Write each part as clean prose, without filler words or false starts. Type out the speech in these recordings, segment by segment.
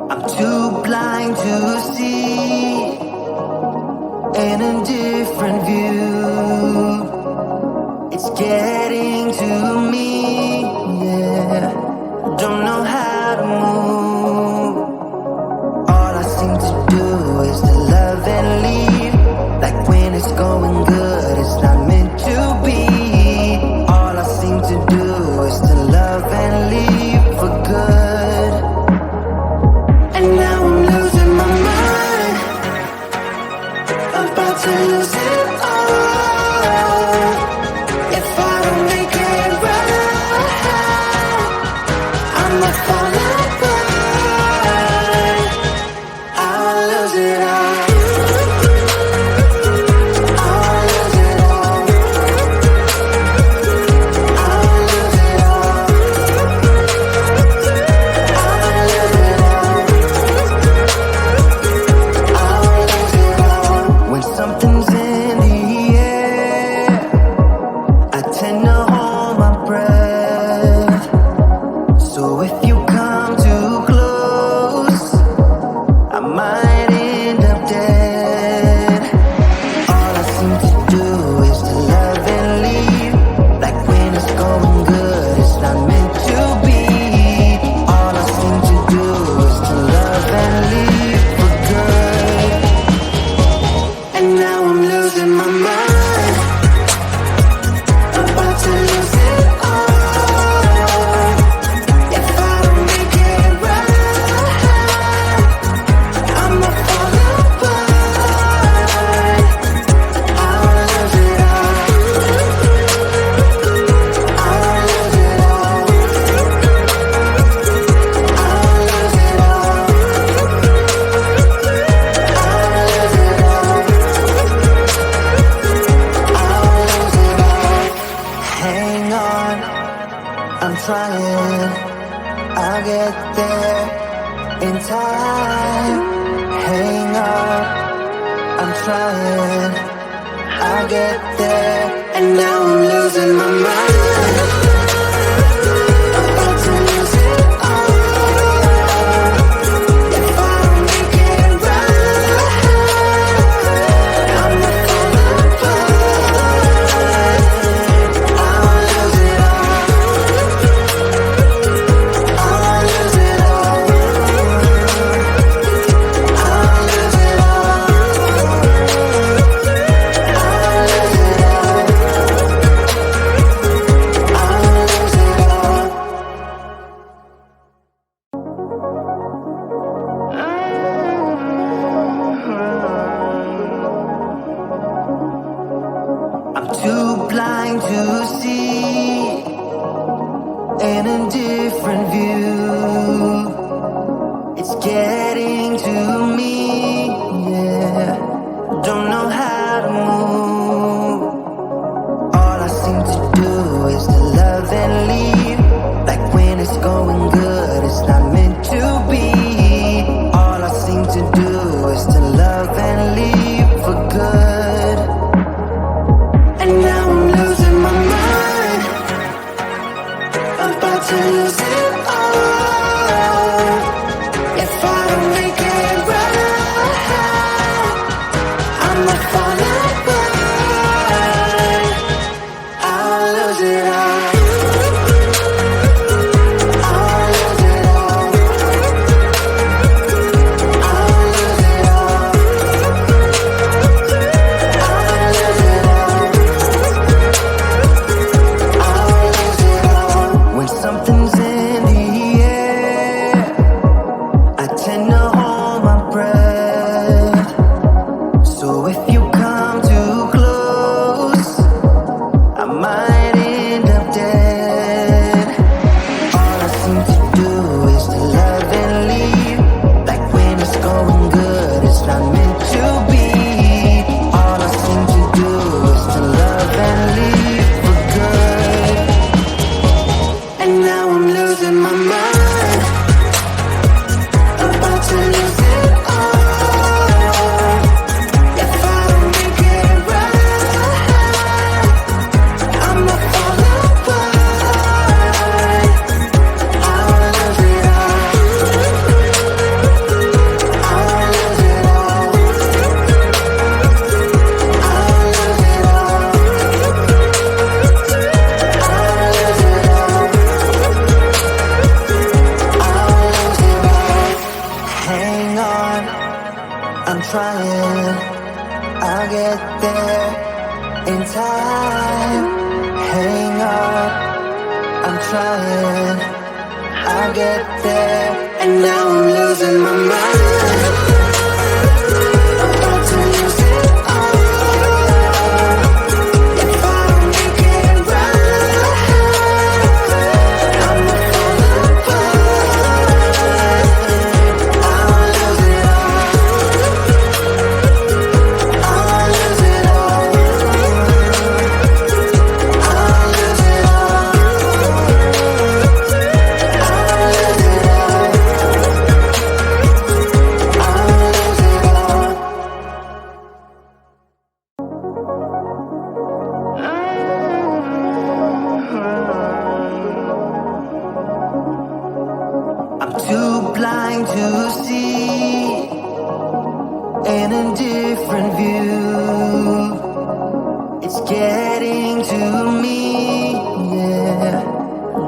I'm too blind to see in a different view. It's getting to me, yeah. Don't know how to move. All I seem to do is to love and leave. Like when it's going good, it's not meant to be. All I seem to do is to love and leave for good. And now I'm losing my mind, about to lose it all. If I don't make it right, I'ma fall apart. I'll lose it all. I'll lose it all. I'll lose it all. I'll lose it all. I'll lose it all. When something's in the air, I tend to hold my breath. So if you come too close, I might end up dead. All I seem to do is to love and leave. Like when it's going good, it's not meant to be. All I seem to do is to love and leave for good. And now I'm losing my mind, about to lose it all. If I don't make it right, I'ma fall apart. I'll lose it all. I'll lose it all. I'll lose it all. I'll lose it all. I'll lose it all. Hang on, I'm trying. I'll get there in time. Hang on, I'm trying. I'll get there. And now I'm losing my mind, about to lose it all. If I don't make it right, I'ma fall apart. I'll lose it all. I'll lose it all. I'll lose it all. I'll lose it all. I'll trying, I'll get there. And now I'm losing my mind, about to lose it all. If I don't make it right, I'ma fall apart. I'll lose it all, I'll lose it all, I'll lose it all, I'll lose it all, I'll lose it all. I'm too blind to see in a different view. It's getting to me, yeah.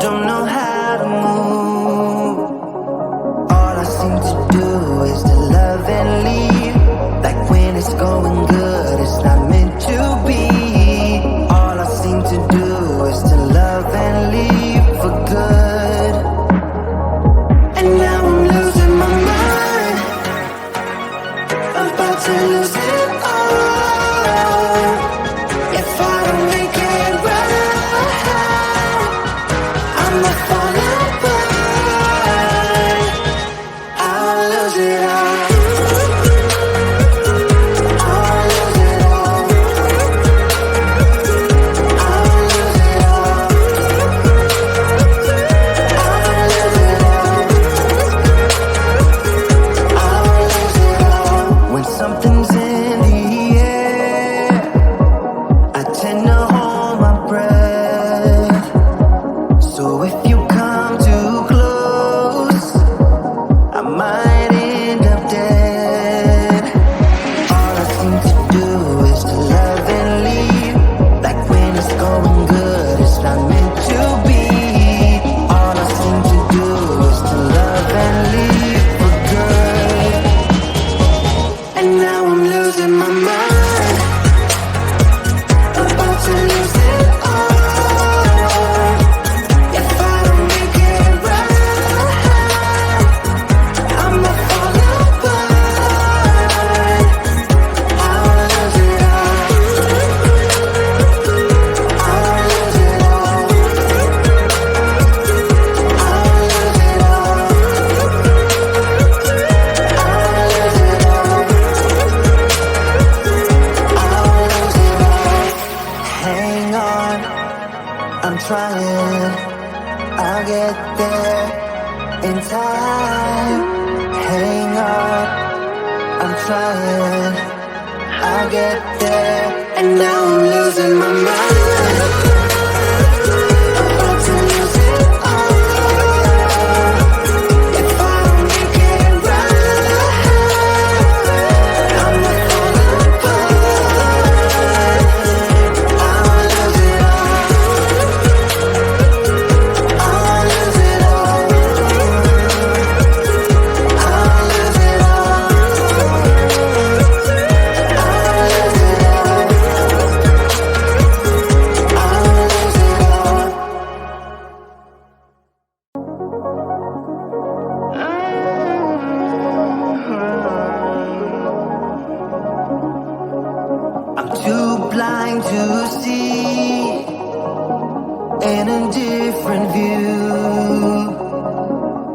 Don't know how to move. All I seem to do is to love and leave. Like when it's going good, it's not meant to be. All I seem to do is to love and leave for good. And now I'm losing my mind, about to lose it all. If I don't make it right, I'ma fall apart. I'll lose it all, I'll lose it all, I'll lose it all, I'll lose it all, I'll lose it all. When something's in the air, I tend to hold my breath. So if you come too close, I might end up dead. All I seem to do is to love and leave. Like when it's going good, it's not meant to be. All I seem to do is to love and leave for good. And now I'm losing my mind, about to lose it all. If I don't make it right, I'ma fall apart. I'll lose it all, I'll lose it all, I'll lose it all, I'll lose it all, I'll lose it all. Hang on, I'm trying, I'll get there in time. Hang on, I'm trying, I'll get there. And now I'm losing my mind, about to lose it all. If I don't make it right, I'ma fall apart. I'll lose it all, I'll lose it all, I'll lose it all, I'll lose it all, I'll lose it all. I'm too blind to see in a different view.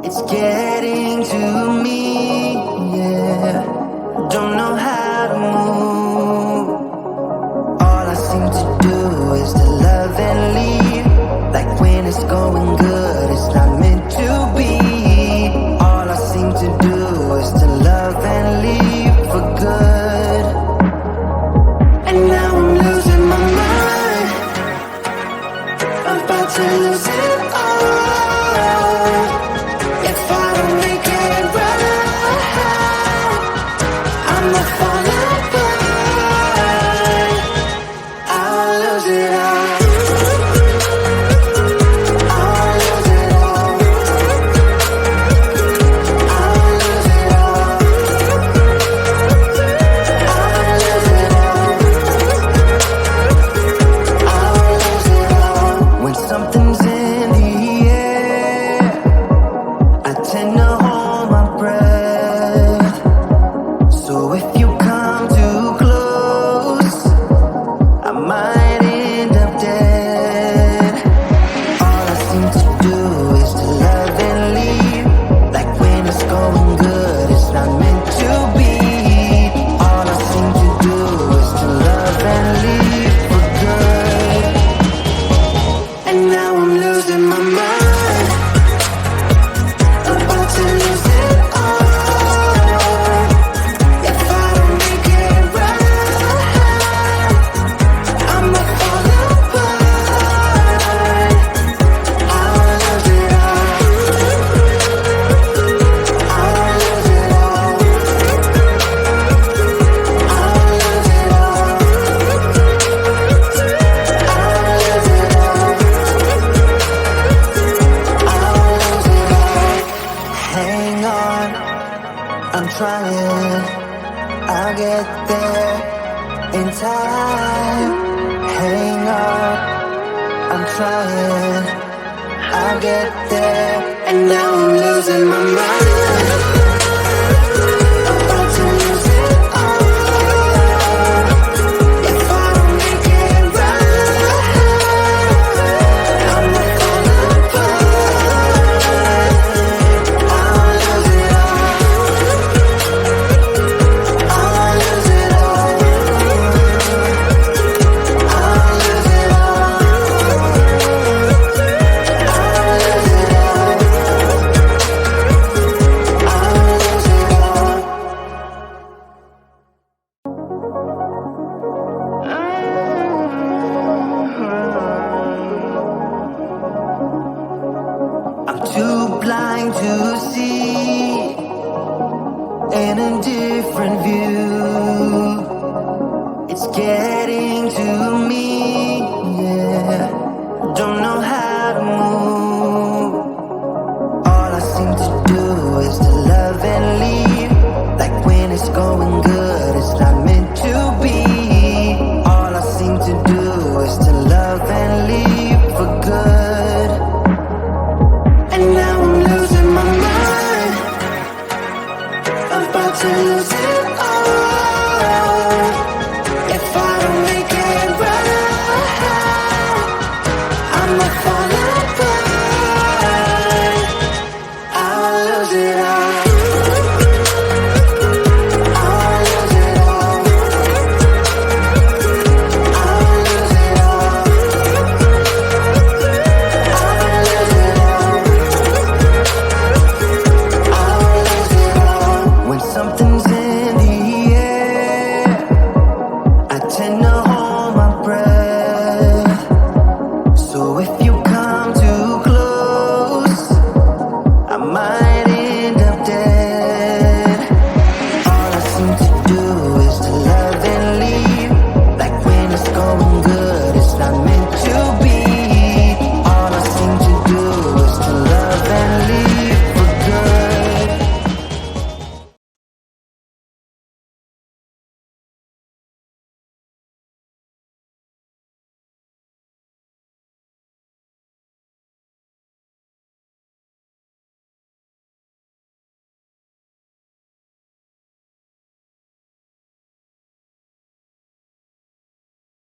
It's getting to me, yeah. Don't know how to move. All I seem to do is to love and leave. Like when it's going good, it's not meant to be. All I seem to do is to love and leave for good. And now I'm losing my mind, about to lose it all. If I don't make it right, I'ma fall tend to hold my breath. So if you come too close, I might end up dead. All I seem to do is to love and leave. Like when it's going good, it's not meant to be. All I seem to do is to love and leave for good. And now I'm losing my mind, about to lose it all. If I don't make it right, I'ma fall apart. I'll lose it all. I'll lose it all. I'll lose it all. I'll lose it all. I'll lose it all. Hang on, I'm trying. I'll get there in time. Hang on, I'm trying. I'll get there. And now I'm losing my mind, about to lose it all. If I don't make it right, I'ma fall apart. I'll lose it all. I'll lose it all. I'll lose it all. I'll lose it all. I'll lose it all. I'm too blind to see in a different view. It's getting to me, yeah. Don't know how to move. All I seem to do is to love and leave. Like when it's going good, it's not meant to be. All I seem to do is to love and leave for good. And now I'm losing my mind, about to lose it all. If I don't make it right, I'ma fall apart. I'll lose it all.